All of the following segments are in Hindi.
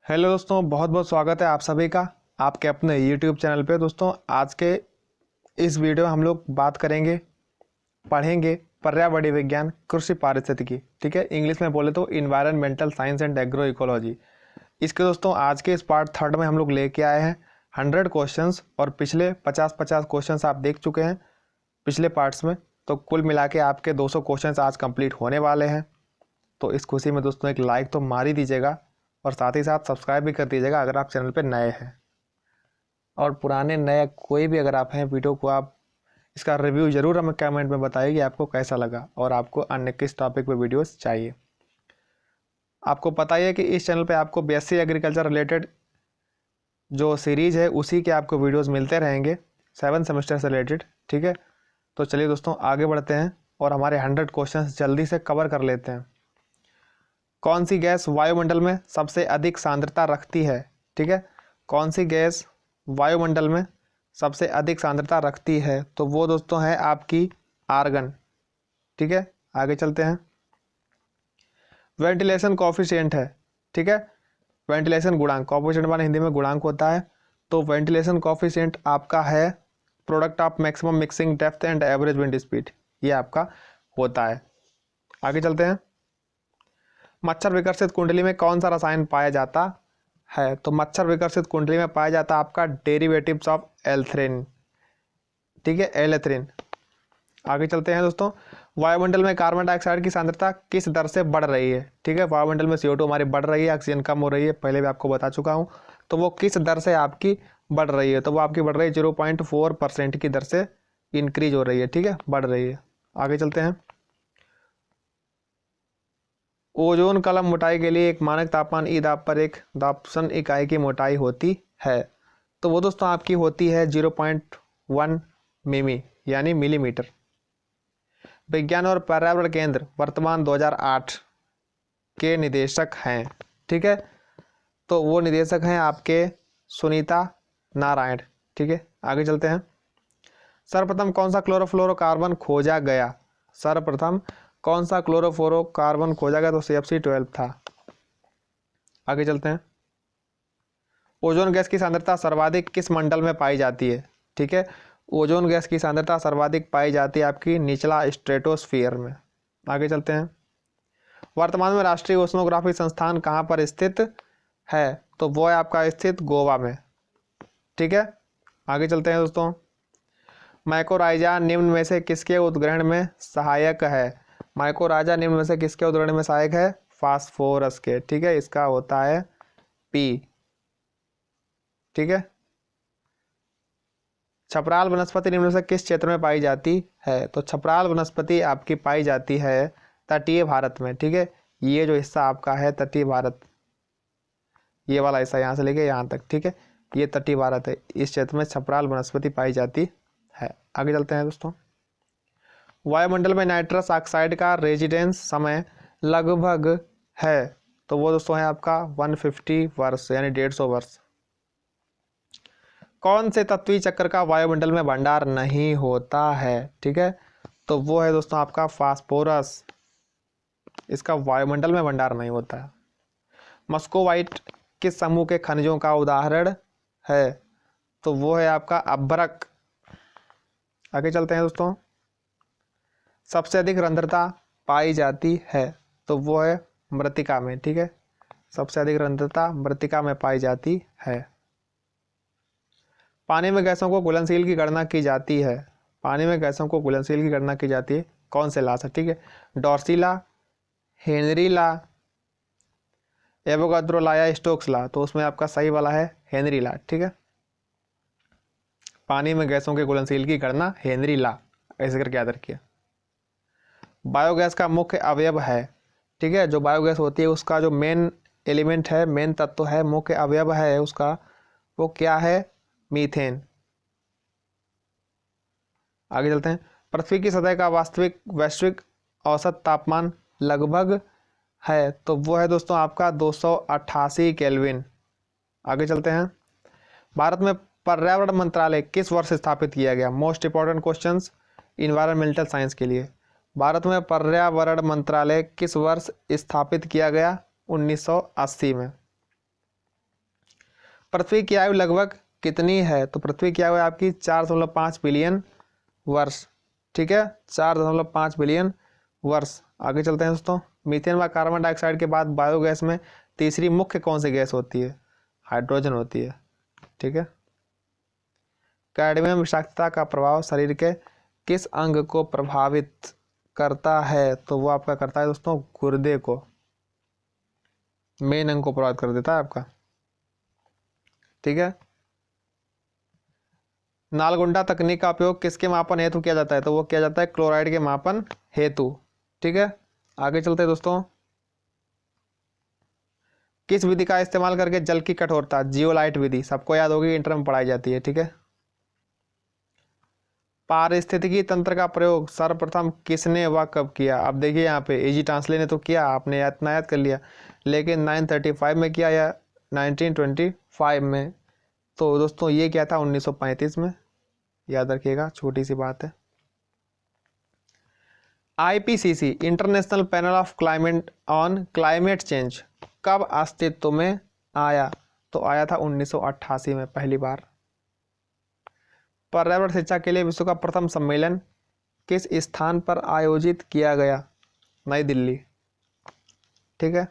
हेलो दोस्तों, बहुत बहुत स्वागत है आप सभी का आपके अपने यूट्यूब चैनल पे। दोस्तों, आज के इस वीडियो में हम लोग बात करेंगे, पढ़ेंगे पर्यावरणीय विज्ञान कृषि पारिस्थितिकी। ठीक है, इंग्लिश में बोले तो environmental science and agro ecology. इसके दोस्तों आज के इस पार्ट थर्ड में हम लोग लेके आए हैं 100 क्वेश्चंस और पिछले 50-50 क्वेश्चंस आप देख चुके हैं पिछले पार्ट्स में। तो कुल मिला के आपके 200 क्वेश्चंस आज कंप्लीट होने वाले हैं। तो इस खुशी में दोस्तों एक लाइक तो मार ही दीजिएगा और साथ ही साथ सब्सक्राइब भी कर दीजिएगा अगर आप चैनल पे नए हैं। और पुराने नए कोई भी अगर आप हैं, वीडियो को आप इसका रिव्यू ज़रूर हमें कमेंट में बताइए कि आपको कैसा लगा और आपको अन्य किस टॉपिक पे वीडियोस चाहिए। आपको पता ही है कि इस चैनल पे आपको बीएससी एग्रीकल्चर रिलेटेड जो सीरीज़ है उसी के आपको वीडियोस मिलते रहेंगे 7 सेमेस्टर से रिलेटेड। ठीक है, तो चलिए दोस्तों आगे बढ़ते हैं और हमारे 100 क्वेश्चंस जल्दी से कवर कर लेते हैं। कौन सी गैस वायुमंडल में सबसे अधिक सांद्रता रखती है? ठीक है, कौन सी गैस वायुमंडल में सबसे अधिक सांद्रता रखती है? तो वो दोस्तों है आपकी आर्गन। ठीक है, आगे चलते हैं। वेंटिलेशन कॉफिशिएंट है। ठीक है, वेंटिलेशन गुणांक, कॉफिशिएंट माने हिंदी में गुणांक होता है। तो वेंटिलेशन कॉफिशिएंट आपका है product of maximum mixing depth and average wind speed, ये आपका होता है। आगे चलते हैं। मच्छर विकर्षित कुंडली में कौन सा रसायन पाया जाता है? तो मच्छर विकर्षित कुंडली में पाया जाता है आपका डेरिवेटिव्स ऑफ एल्थ्रिन। ठीक है, एलेथ्रिन। आगे चलते हैं दोस्तों। वायुमंडल में कार्बन डाइऑक्साइड की सांद्रता किस दर से बढ़ रही है? ठीक है, वायुमंडल में CO2 हमारी बढ़ रही है, ऑक्सीजन कम हो रही है, पहले भी आपको बता चुका हूँ। तो वो किस दर से आपकी बढ़ रही है? तो वो आपकी बढ़ रही है 0.4% की दर से इंक्रीज हो रही है। ठीक है, बढ़ रही है। आगे चलते हैं। ओजोन कलम मोटाई के लिए एक मानक तापमान ई दाब पर एक दाबसन इकाई की मोटाई होती है। तो वो दोस्तों आपकी होती है 0.1 मिमी यानी मिलीमीटर। विज्ञान और पर्यावरण केंद्र वर्तमान 2008 के निदेशक हैं। ठीक है, तो वो निदेशक हैं आपके सुनीता नारायण। ठीक है, आगे चलते हैं। सर्वप्रथम कौन सा क्लोरोफ्लोरोकार्बन खोजा गया? सर्वप्रथम कौन सा क्लोरोफ्लोरोकार्बन खोजा गया? तो CFC12 था। आगे चलते हैं। ओजोन गैस की सांद्रता सर्वाधिक किस मंडल में पाई जाती है? ठीक है, ओजोन गैस की सांद्रता सर्वाधिक पाई जाती है आपकी निचला स्ट्रेटोस्फीयर में। आगे चलते हैं। वर्तमान में राष्ट्रीय ओशनोग्राफी संस्थान कहाँ पर स्थित है? तो वो है आपका स्थित गोवा में। ठीक है, आगे चलते हैं दोस्तों। माइकोराइजा निम्न में से किसके उद्ग्रहण में सहायक है? माइकोराइजा निम्न में से किसके उद्ग्रहण में सहायक है? फास्फोरस के। ठीक है, इसका होता है P। ठीक है, छपराल वनस्पति निम्न में से किस क्षेत्र में पाई जाती है? तो छपराल वनस्पति आपकी पाई जाती है तटीय भारत में। ठीक है, ये जो हिस्सा आपका है तटीय भारत, ये वाला हिस्सा यहाँ से लेके यहाँ तक। ठीक है, ये तटीय भारत है, इस क्षेत्र में छपराल वनस्पति पाई जाती है। आगे चलते हैं दोस्तों। वायुमंडल में नाइट्रस ऑक्साइड का रेजिडेंस समय लगभग है? तो वो दोस्तों है आपका 150 वर्ष यानी 150 वर्ष। कौन से तत्वीय चक्र का वायुमंडल में भंडार नहीं होता है? ठीक है, तो वो है दोस्तों आपका फास्फोरस, इसका वायुमंडल में भंडार नहीं होता है। मस्कोवाइट किस समूह के खनिजों का उदाहरण है? तो वो है आपका अभ्रक। आगे चलते हैं दोस्तों। सबसे अधिक रंध्रता पाई जाती है? तो वो है मृत्तिका में। ठीक है, सबसे अधिक रंध्रता मृत्तिका में पाई जाती है। पानी में गैसों को घुलनशील की गणना की जाती है? पानी में गैसों को घुलनशील की गणना की जाती है कौन से लॉ से? ठीक है, Darcy law, Henry law, Avogadro law या स्टोक्स लॉ? तो उसमें आपका सही वाला है हेनरी लॉ। ठीक है, पानी में गैसों के घुलनशील की गणना हेनरी लॉ, ऐसे करके याद रखिए। बायोगैस का मुख्य अवयव है? ठीक है, जो बायोगैस होती है उसका जो मेन एलिमेंट है, मेन तत्व है, मुख्य अवयव है उसका, वो क्या है? मीथेन। आगे चलते हैं। पृथ्वी की सतह का वास्तविक वैश्विक औसत तापमान लगभग है? तो वो है दोस्तों आपका 288 केल्विन। आगे चलते हैं। भारत में पर्यावरण मंत्रालय किस वर्ष स्थापित किया गया? Most important questions environmental science के लिए। भारत में पर्यावरण मंत्रालय किस वर्ष स्थापित किया गया? 1980 में। पृथ्वी की आयु लगभग कितनी है? तो पृथ्वी की आयु है आपकी 4.5 बिलियन वर्ष। ठीक है, 4.5 बिलियन वर्ष। आगे चलते हैं दोस्तों। मीथेन व कार्बन डाइऑक्साइड के बाद बायोगैस में तीसरी मुख्य कौन सी गैस होती है? हाइड्रोजन होती है। ठीक है। कैडमियम विषाक्तता का प्रभाव शरीर के किस अंग को प्रभावित करता है? तो वो आपका करता है दोस्तों गुर्दे को, मेन अंग को प्रभावित कर देता है आपका। ठीक है। नालगुंडा तकनीक का उपयोग किसके मापन हेतु किया जाता है? तो वो किया जाता है क्लोराइड के मापन हेतु। ठीक है। आगे चलते हैं दोस्तों। किस विधि का इस्तेमाल करके जल की कठोरता, जियोलाइट विधि, सबको याद होगी, इंटर में पढ़ाई जाती है। ठीक है। पारिस्थितिकी तंत्र का प्रयोग सर्वप्रथम किसने व कब किया? अब देखिए यहाँ पे एजी ट्रांसले ने तो किया, आपने इतना याद कर लिया, लेकिन 935 में किया या 1925 में? तो दोस्तों ये क्या था? 1935 में। याद रखिएगा, छोटी सी बात है। IPCC international panel of climate on climate change कब अस्तित्व में आया? तो आया था 1988 में पहली बार। पर्यावरण शिक्षा के लिए विश्व का प्रथम सम्मेलन किस स्थान पर आयोजित किया गया? नई दिल्ली। ठीक है।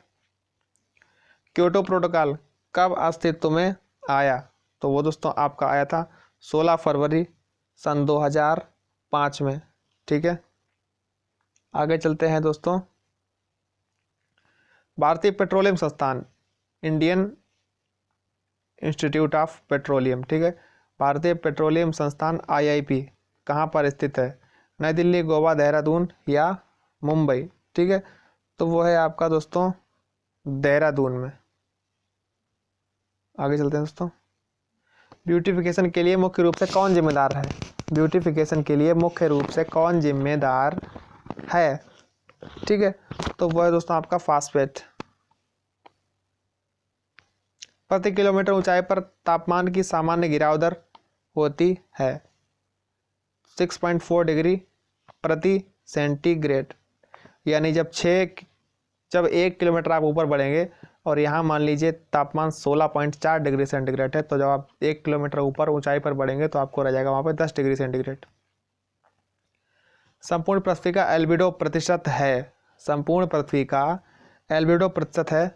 क्योटो प्रोटोकॉल कब अस्तित्व में आया? तो वो दोस्तों आपका आया था 16 फरवरी सन 2005 में। ठीक है। आगे चलते हैं दोस्तों। भारतीय पेट्रोलियम संस्थान, इंडियन इंस्टीट्यूट ऑफ पेट्रोलियम, ठीक है, भारतीय पेट्रोलियम संस्थान आईआईपी कहाँ पर स्थित है? नई दिल्ली, गोवा, देहरादून या मुंबई? ठीक है। तो वो है आपका दोस्तों देहरादून में। आगे चलते हैं दोस्तों। ब्यूटिफिकेशन के लिए मुख्य रूप से कौन जिम्मेदार है? ब्यूटिफिकेशन के लिए मुख्य रूप से कौन जिम्मेदार है? ठीक है। तो वो है दोस्तों आपका फास्फेट। प्रति किलोमीटर ऊंचाई पर तापमान की सामान्य गिराव दर होती है 6.4 डिग्री प्रति सेंटीग्रेड। यानी जब 1 किलोमीटर आप ऊपर बढ़ेंगे और यहाँ मान लीजिए तापमान 16.4 डिग्री सेंटीग्रेड है, तो जब आप 1 किलोमीटर ऊपर ऊंचाई पर बढ़ेंगे तो आपको रह जाएगा वहाँ पर 10 डिग्री सेंटीग्रेड। संपूर्ण पृथ्वी का एल्बिडो प्रतिशत है, संपूर्ण पृथ्वी का एल्बिडो प्रतिशत है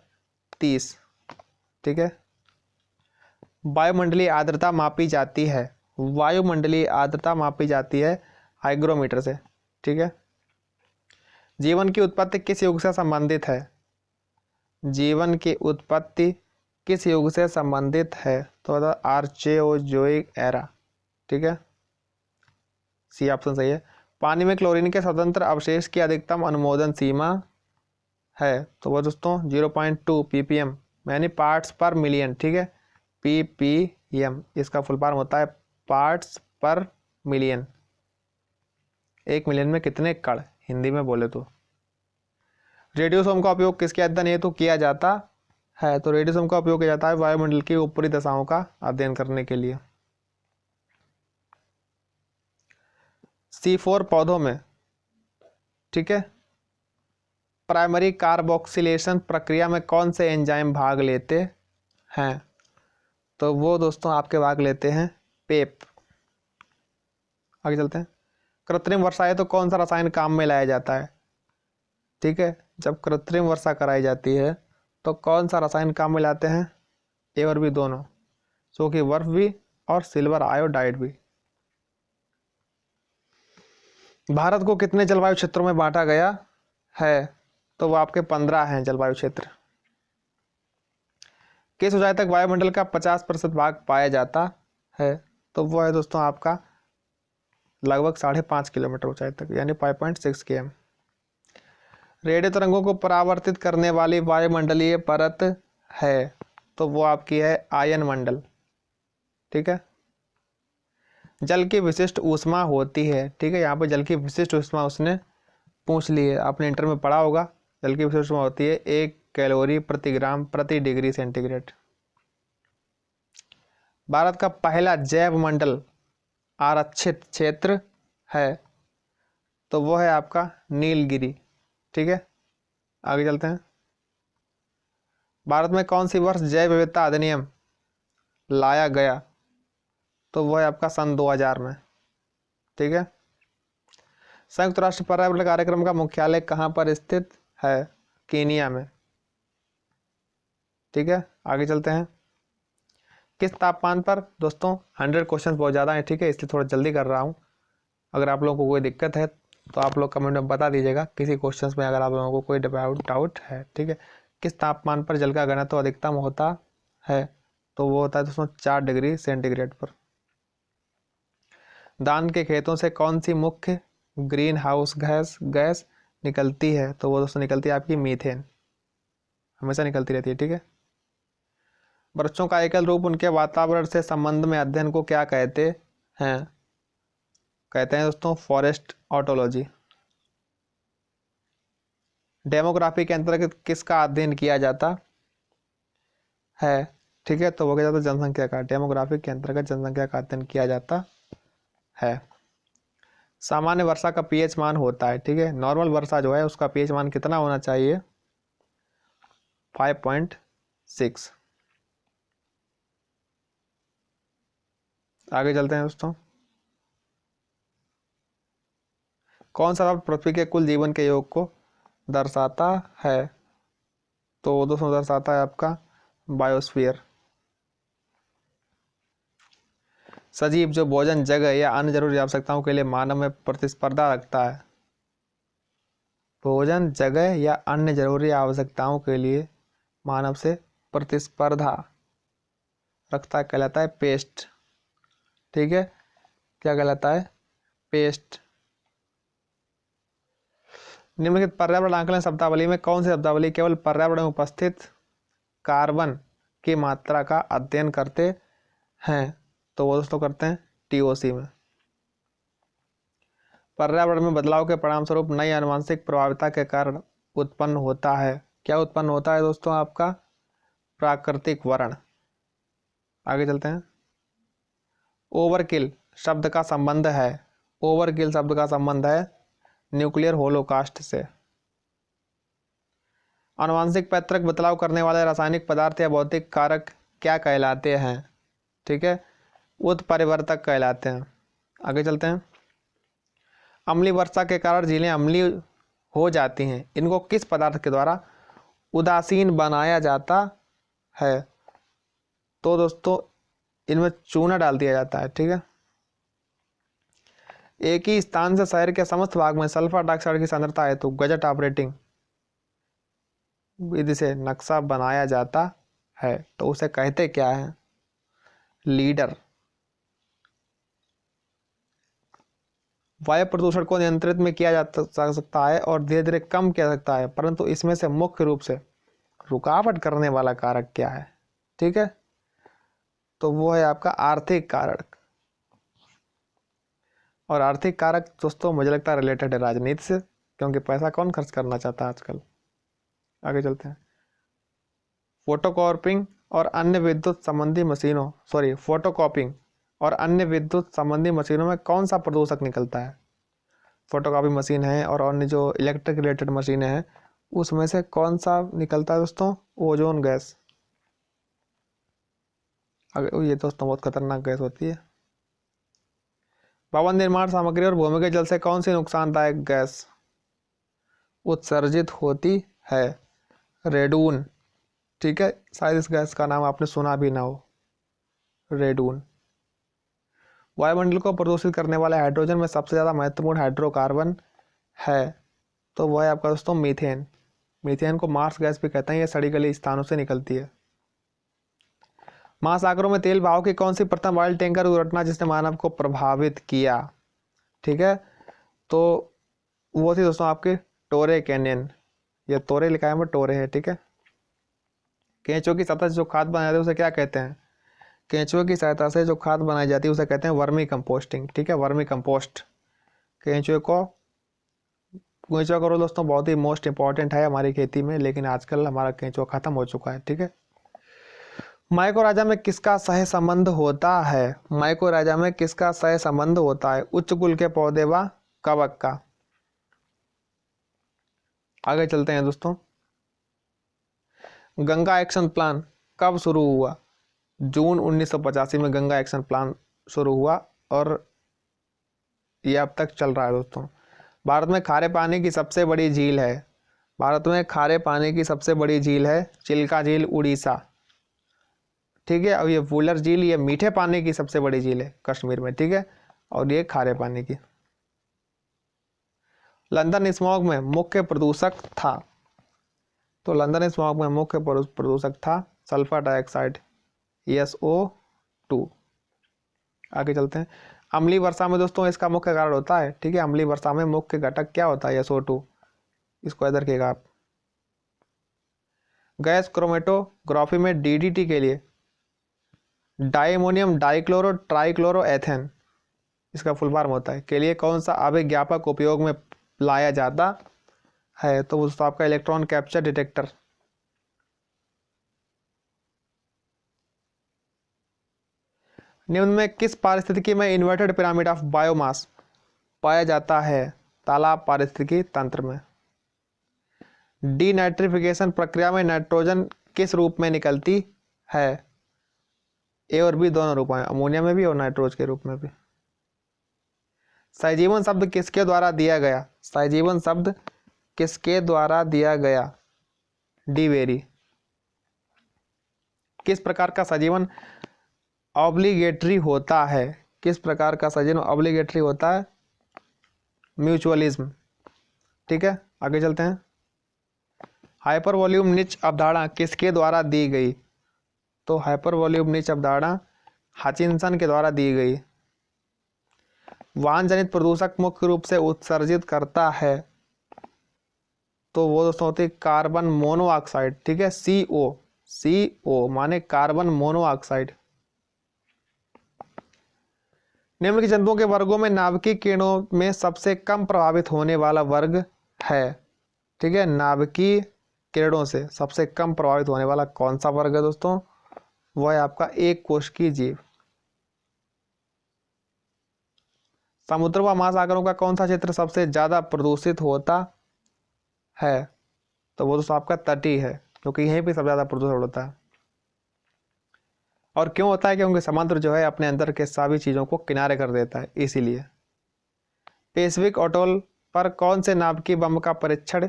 30। ठीक है। वायुमंडलीय आर्द्रता मापी जाती है, वायुमंडलीय आर्द्रता मापी जाती है हाइग्रोमीटर से। ठीक है। जीवन की उत्पत्ति किस युग से संबंधित है? जीवन की उत्पत्ति किस युग से संबंधित है? तो आर्चेओजोइक एरा। ठीक है, सी ऑप्शन सही है। पानी में क्लोरीन के स्वतंत्र अवशेष की अधिकतम अनुमोदन सीमा है, तो वो दोस्तों 0.2 ppm यानी पार्ट्स पर मिलियन। ठीक है, ppm इसका फुल फॉर्म होता है पार्ट्स पर मिलियन। 1 मिलियन में कितने कण, हिंदी में बोले तो। रेडियोसोम का उपयोग किसके अध्ययन हेतु किया जाता है? तो रेडियोसोम का उपयोग किया जाता है वायुमंडल की ऊपरी दशाओं का अध्ययन करने के लिए। C4 पौधों में, ठीक है, प्राइमरी कार्बोक्सिलेशन प्रक्रिया में कौन से एंजाइम भाग लेते हैं? तो वो दोस्तों आपके भाग लेते हैं पेप। आगे चलते हैं। कृत्रिम वर्षा है तो कौन सा रसायन काम में लाया जाता है? ठीक है, जब कृत्रिम वर्षा कराई जाती है तो कौन सा रसायन काम में लाते हैं? ए और बी दोनों, जो कि बर्फ भी और सिल्वर आयोडाइड भी। भारत को कितने जलवायु क्षेत्रों में बांटा गया है? तो वो आपके 15 हैं जलवायु क्षेत्र। किस ऊंचाई तक वायुमंडल का 50% भाग पाया जाता है? तो वो है दोस्तों आपका लगभग 5.5 किलोमीटर ऊंचाई तक, यानी 5.6 km। रेडियो तरंगों को परावर्तित करने वाली वायुमंडलीय परत है, तो वो आपकी है आयन मंडल। ठीक है। जल की विशिष्ट ऊष्मा होती है, ठीक है, यहाँ पे जल की विशिष्ट ऊष्मा उसने पूछ ली है, आपने इंटर में पढ़ा होगा। जल की विशिष्ट ऊष्मा होती है 1 कैलोरी प्रति ग्राम प्रति डिग्री सेंटीग्रेड। भारत का पहला जैव मंडल आरक्षित क्षेत्र है, तो वो है आपका नीलगिरी। ठीक है, आगे चलते हैं। भारत में कौन सी वर्ष जैव विविधता अधिनियम लाया गया, तो वह है आपका सन 2000 में। ठीक है। संयुक्त राष्ट्र पर्यावरण कार्यक्रम का मुख्यालय कहाँ पर स्थित है? कीनिया में। ठीक है, आगे चलते हैं। किस तापमान पर दोस्तों, 100 क्वेश्चन बहुत ज़्यादा है, ठीक है, इसलिए थोड़ा जल्दी कर रहा हूँ। अगर आप लोगों को कोई दिक्कत है तो आप लोग कमेंट में बता दीजिएगा, किसी क्वेश्चन में अगर आप लोगों को कोई डाउट है। ठीक है। किस तापमान पर जल का घनत्व अधिकतम होता है? तो वो होता है दोस्तों 4 डिग्री सेंटीग्रेड पर। धान के खेतों से कौन सी मुख्य ग्रीन हाउस गैस निकलती है? तो वो दोस्तों निकलती है आपकी मीथेन, हमेशा निकलती रहती है। ठीक है। वृक्षों का एकल रूप उनके वातावरण से संबंध में अध्ययन को क्या कहते हैं? कहते हैं दोस्तों फॉरेस्ट ऑटोलॉजी। डेमोग्राफी के अंतर्गत किसका अध्ययन किया जाता है? ठीक है, तो वो क्या जाता है जनसंख्या का। डेमोग्राफी के अंतर्गत जनसंख्या का अध्ययन किया जाता है। सामान्य वर्षा का पीएच मान होता है, ठीक है, नॉर्मल वर्षा जो है उसका पीएच मान कितना होना चाहिए? 5.6। आगे चलते हैं दोस्तों। कौन सा शब्द पृथ्वी के कुल जीवन के योग को दर्शाता है? तो दोस्तों दर्शाता है आपका बायोस्फीयर। सजीव जो भोजन, जगह या अन्य जरूरी आवश्यकताओं के लिए मानव में प्रतिस्पर्धा रखता है। भोजन, जगह या अन्य जरूरी आवश्यकताओं के लिए मानव से प्रतिस्पर्धा रखता है, कहलाता है पेस्ट। ठीक है, क्या कहलाता है? पेस्ट। निम्नलिखित पर्यावरण आकलन शब्दावली में कौन सी शब्दावली केवल पर्यावरण में उपस्थित कार्बन की मात्रा का अध्ययन करते हैं? तो वो दोस्तों करते हैं टीओसी में। पर्यावरण में बदलाव के परिणाम स्वरूप नई आनुवंशिक प्रभाविता के कारण उत्पन्न होता है। क्या उत्पन्न होता है दोस्तों? आपका प्राकृतिक वर्ण। आगे चलते हैं। ओवरकिल शब्द का संबंध है, ओवरकिल शब्द का संबंध है न्यूक्लियर होलोकास्ट से। आनुवंशिक पैतृक बदलाव करने वाले रासायनिक पदार्थ या भौतिक कारक क्या कहलाते हैं? ठीक है, उत्परिवर्तक कहलाते हैं। आगे चलते हैं। अम्लीय वर्षा के कारण झीलें अम्लीय हो जाती हैं, इनको किस पदार्थ के द्वारा उदासीन बनाया जाता है? तो दोस्तों इनमें चूना डाल दिया जाता है। ठीक है। एक ही स्थान से शहर के समस्त भाग में सल्फर डाइऑक्साइड की सांद्रता है तो गजट ऑपरेटिंग विधि से नक्शा बनाया जाता है, तो उसे कहते क्या है? लीडर। वायु प्रदूषण को नियंत्रित में किया जा सकता है और धीरे धीरे कम किया जा सकता है, परंतु इसमें से मुख्य रूप से रुकावट करने वाला कारक क्या है? ठीक है, तो वो है आपका आर्थिक कारक। और आर्थिक कारक दोस्तों मुझे लगता है रिलेटेड है राजनीति से, क्योंकि पैसा कौन खर्च करना चाहता है आजकल। आगे चलते हैं। फोटोकॉपिंग और अन्य विद्युत संबंधी मशीनों फोटोकॉपिंग और अन्य विद्युत संबंधी मशीनों में कौन सा प्रदूषक निकलता है? फोटोकॉपी मशीन है और अन्य जो इलेक्ट्रिक रिलेटेड मशीनें हैं उसमें से कौन सा निकलता है दोस्तों? Ozone gas. ये दोस्तों बहुत खतरनाक गैस होती है। भवन निर्माण सामग्री और भूमिगत जल से कौन सी नुकसानदायक गैस उत्सर्जित होती है? रेडून। ठीक है, शायद इस गैस का नाम आपने सुना भी ना हो, रेडून। वायुमंडल को प्रदूषित करने वाले हाइड्रोजन में सबसे ज़्यादा महत्वपूर्ण हाइड्रोकार्बन है, तो वह है आपका दोस्तों मीथेन। मीथेन को मार्स गैस भी कहते हैं, ये सड़ी गली स्थानों से निकलती है। महासागरों में तेल बहाव की कौन सी प्रथम ऑयल टैंकर दुर्घटना जिसने मानव को प्रभावित किया? ठीक है, तो वो थी दोस्तों आपके टोरे कैनियन। ये तोरे लिखा है, टोरे है। ठीक है। केंचुए की सतह से जो खाद बनाई जाती है उसे क्या कहते हैं? केंचुए की सहायता से जो खाद बनाई जाती है उसे कहते हैं वर्मी कंपोस्टिंग। ठीक है, वर्मी कंपोस्ट। केंचुए का रोल दोस्तों बहुत ही मोस्ट इंपॉर्टेंट है हमारी खेती में, लेकिन आजकल हमारा केंचुआ खत्म हो चुका है। ठीक है। माइकोराजा में किसका सह संबंध होता है? माइकोराजा में किसका सह संबंध होता है? उच्च कुल के पौधे व कवक का। आगे चलते हैं दोस्तों। गंगा एक्शन प्लान कब शुरू हुआ? जून 1985 में गंगा एक्शन प्लान शुरू हुआ और ये अब तक चल रहा है दोस्तों। भारत में खारे पानी की सबसे बड़ी झील है, भारत में खारे पानी की सबसे बड़ी झील है चिल्का झील, उड़ीसा। ठीक है, अब ये वुलर झील ये मीठे पानी की सबसे बड़ी झील है कश्मीर में। ठीक है, और ये खारे पानी की। लंदन स्मॉग में मुख्य प्रदूषक था, तो लंदन स्मॉग में मुख्य प्रदूषक था सल्फर डाइऑक्साइड SO2। आगे चलते हैं। अम्लीय वर्षा में दोस्तों इसका मुख्य कारण होता है, ठीक है, अम्लीय वर्षा में मुख्य घटक क्या होता है SO2, इसको याद रखिएगा आप। गैस क्रोमेटोग्राफी में DDT के लिए डाइमोनियम डाइक्लोरो ट्राइक्लोरो एथेन, इसका फुल फॉर्म होता है, के लिए कौन सा अभिज्ञापक उपयोग में लाया जाता है, तो दोस्तों आपका इलेक्ट्रॉन कैप्चर डिटेक्टर। निम्न में किस पारिस्थितिकी में इन्वर्टेड पिरामिड ऑफ बायोमास पाया जाता है, तालाब पारिस्थितिकी तंत्र में। डीनाइट्रिफिकेशन प्रक्रिया में नाइट्रोजन किस रूप में निकलती है, A और B दोनों रूप में, अमोनिया में भी और नाइट्रोज के रूप में भी। सहजीवन शब्द किसके द्वारा दिया गया, सहजीवन शब्द किसके द्वारा दिया गया, डी वेरी। किस प्रकार का सहजीवन ऑब्लिगेटरी होता है, किस प्रकार का सहजीवन ऑब्लिगेटरी होता है, म्यूचुअलिज्म। ठीक है, आगे चलते हैं। हाइपर वॉल्यूम निच अवधारणा किसके द्वारा दी गई, तो हाइपर वॉल्यूम निच अवधारणा हचिनसन के द्वारा दी गई। वाहन जनित प्रदूषक मुख्य रूप से उत्सर्जित करता है, तो वो दोस्तों होती है कार्बन मोनोऑक्साइड। ठीक है, CO माने कार्बन मोनोऑक्साइड। निम्न के जंतुओं के वर्गों में नाभिकीय किरणों में सबसे कम प्रभावित होने वाला वर्ग है। ठीक है, नाभिकीय किरणों से सबसे कम प्रभावित होने वाला कौन सा वर्ग है दोस्तों, वह है आपका एक कोशिकीय जीव। समुद्र व महासागरों का कौन सा क्षेत्र सबसे ज्यादा प्रदूषित होता है, तो वो दोस्तों आपका तटीय है, क्योंकि यहीं पे सबसे ज्यादा प्रदूषण होता है। और क्यों होता है, क्योंकि समुद्र जो है अपने अंदर के सभी चीजों को किनारे कर देता है, इसीलिए। पैसिफिक अटोल पर कौन से नाभिकीय बम का परीक्षण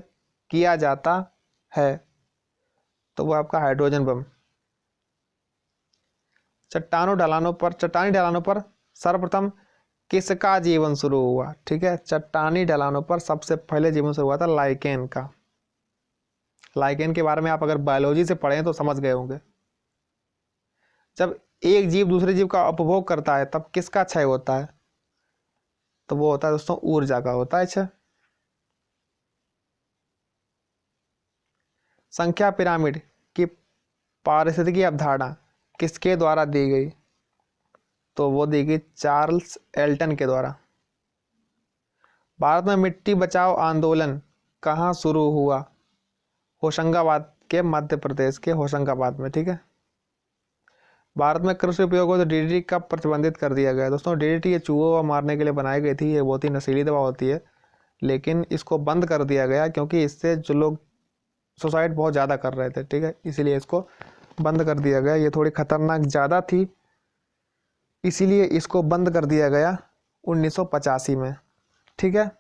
किया जाता है, तो वो आपका हाइड्रोजन बम। चट्टानी ढलानों पर सर्वप्रथम किसका जीवन शुरू हुआ, ठीक है, चट्टानी ढलानों पर सबसे पहले जीवन शुरू हुआ था लाइकेन का। लाइकेन के बारे में आप अगर बायोलॉजी से पढ़ें तो समझ गए होंगे। जब एक जीव दूसरे जीव का उपभोग करता है तब किसका क्षय होता है, तो वो होता है दोस्तों ऊर्जा का होता है क्षय। संख्या पिरामिड की पारिस्थितिकी अवधारणा किसके द्वारा दी गई, तो वो दी गई चार्ल्स एल्टन के द्वारा। भारत में मिट्टी बचाओ आंदोलन कहाँ शुरू हुआ, होशंगाबाद के, मध्य प्रदेश के होशंगाबाद में। ठीक है, भारत में कृषि उपयोग तो DDT कब प्रतिबंधित कर दिया गया दोस्तों, DDT ये चूहों को मारने के लिए बनाई गई थी, ये बहुत ही नशीली दवा होती है, लेकिन इसको बंद कर दिया गया क्योंकि इससे जो लोग सुसाइड बहुत ज़्यादा कर रहे थे। ठीक है, इसीलिए इसको बंद कर दिया गया, ये थोड़ी खतरनाक ज़्यादा थी, इसीलिए इसको बंद कर दिया गया 1985 में। ठीक है,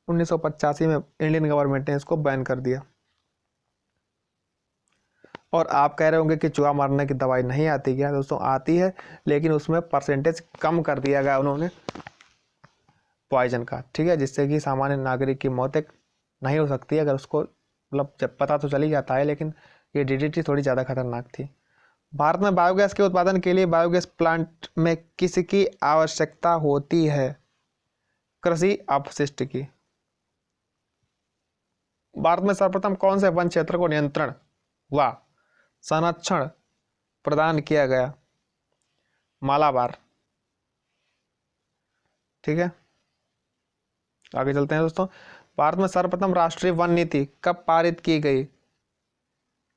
1985 में इंडियन गवर्नमेंट ने इसको बैन कर दिया। और आप कह रहे होंगे कि चूहा मारने की दवाई नहीं आती क्या, दोस्तों आती है, लेकिन उसमें परसेंटेज कम कर दिया गया उन्होंने पॉइजन का। ठीक है, जिससे कि सामान्य नागरिक की मौत नहीं हो सकती अगर उसको मतलब जब पता तो चल ही जाता है, लेकिन ये DDT थोड़ी ज़्यादा खतरनाक थी। भारत में बायोगैस के उत्पादन के लिए बायोगैस प्लांट में किसकी आवश्यकता होती है, कृषि अपशिष्ट की। भारत में सर्वप्रथम कौन से वन क्षेत्र को नियंत्रण व संरक्षण प्रदान किया गया, मालाबार। ठीक है, आगे चलते हैं दोस्तों। भारत में सर्वप्रथम राष्ट्रीय वन नीति कब पारित की गई,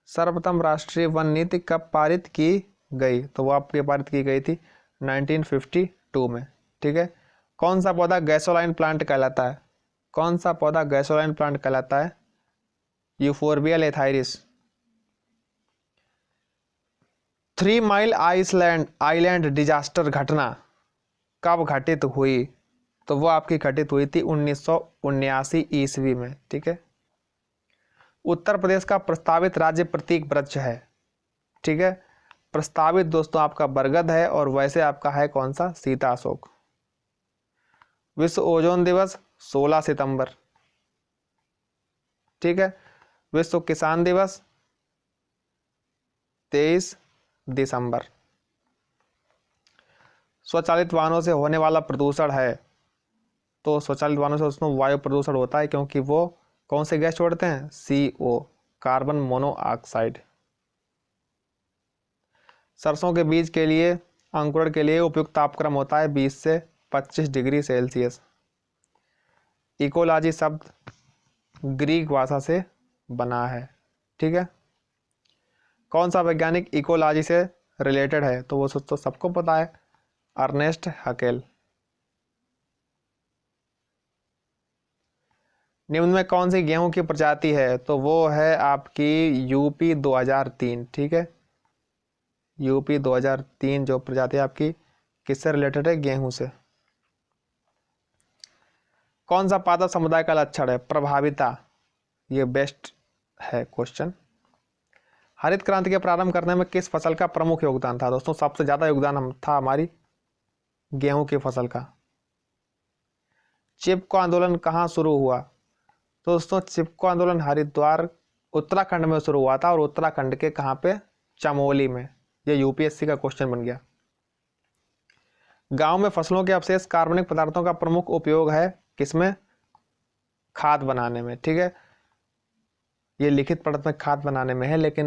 सर्वप्रथम राष्ट्रीय वन नीति कब पारित की गई, तो वो आपके पारित की गई थी 1952 में। ठीक है, कौन सा पौधा गैसोलाइन प्लांट कहलाता है, कौन सा पौधा गैसोलाइन प्लांट कहलाता है, यूफोर्बिया लेथाइरिस। 3 माइल आइलैंड डिजास्टर घटना कब घटित हुई? तो वो आपकी घटित हुई थी 1979 ईस्वी में। ठीक है। उत्तर प्रदेश का प्रस्तावित राज्य प्रतीक वृक्ष है। ठीक है। प्रस्तावित दोस्तों आपका बरगद है और वैसे आपका है कौन सा? सीता अशोक। विश्व ओजोन दिवस 16 सितंबर। ठीक है। विश्व किसान दिवस 23 दिसंबर। स्वचालित वाहनों से होने वाला प्रदूषण है, तो स्वचालित वाहनों से उसमें वायु प्रदूषण होता है, क्योंकि वो कौन से गैस छोड़ते हैं? CO, carbon monoxide. सरसों के बीज के लिए अंकुरण के लिए उपयुक्त तापक्रम होता है 20 से 25 डिग्री सेल्सियस। इकोलॉजी शब्द ग्रीक भाषा से बना है। ठीक है। कौन सा वैज्ञानिक इकोलॉजी से रिलेटेड है? तो वो तो सबको पता है, अर्नेस्ट हकेल। निम्न में कौन सी गेहूं की प्रजाति है? तो वो है आपकी UP 2003। ठीक है। UP 2003 जो प्रजाति आपकी किससे रिलेटेड है? गेहूं से। कौन सा पादप समुदाय का लक्षण है? प्रभाविता। ये बेस्ट है क्वेश्चन। हरित क्रांति के प्रारंभ करने में किस फसल का प्रमुख योगदान था? दोस्तों सबसे ज्यादा योगदान था हमारी गेहूं की फसल का। चिपको आंदोलन कहाँ शुरू हुआ? तो दोस्तों चिपको आंदोलन हरिद्वार उत्तराखंड में शुरू हुआ था, और उत्तराखंड के कहाँ पे? चमोली में। ये UPSC का क्वेश्चन बन गया। गांव में फसलों के अवशेष कार्बनिक पदार्थों का प्रमुख उपयोग है किसमें? खाद बनाने में। ठीक है। ये लिखित पढ़त में खाद बनाने में है, लेकिन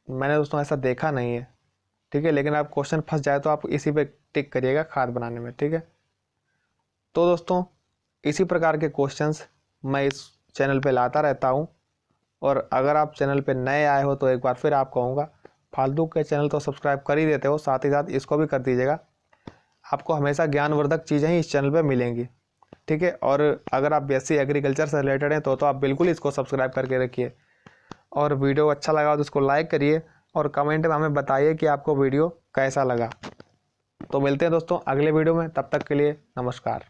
मैंने दोस्तों ऐसा देखा नहीं है। ठीक है। लेकिन आप क्वेश्चन फंस जाए तो आप इसी पे टिक करिएगा, खाद बनाने में। ठीक है। तो दोस्तों इसी प्रकार के क्वेश्चंस मैं इस चैनल पे लाता रहता हूँ, और अगर आप चैनल पे नए आए हो तो एक बार फिर आप कहूँगा, फालतू के चैनल तो सब्सक्राइब कर ही देते हो, साथ ही साथ इसको भी कर दीजिएगा। आपको हमेशा ज्ञानवर्धक चीज़ें ही इस चैनल पे मिलेंगी। ठीक है। और अगर आप BSc एग्रीकल्चर से रिलेटेड हैं तो आप बिल्कुल इसको सब्सक्राइब करके रखिए, और वीडियो अच्छा लगा तो इसको लाइक करिए, और कमेंट में हमें बताइए कि आपको वीडियो कैसा लगा। तो मिलते हैं दोस्तों अगले वीडियो में, तब तक के लिए नमस्कार।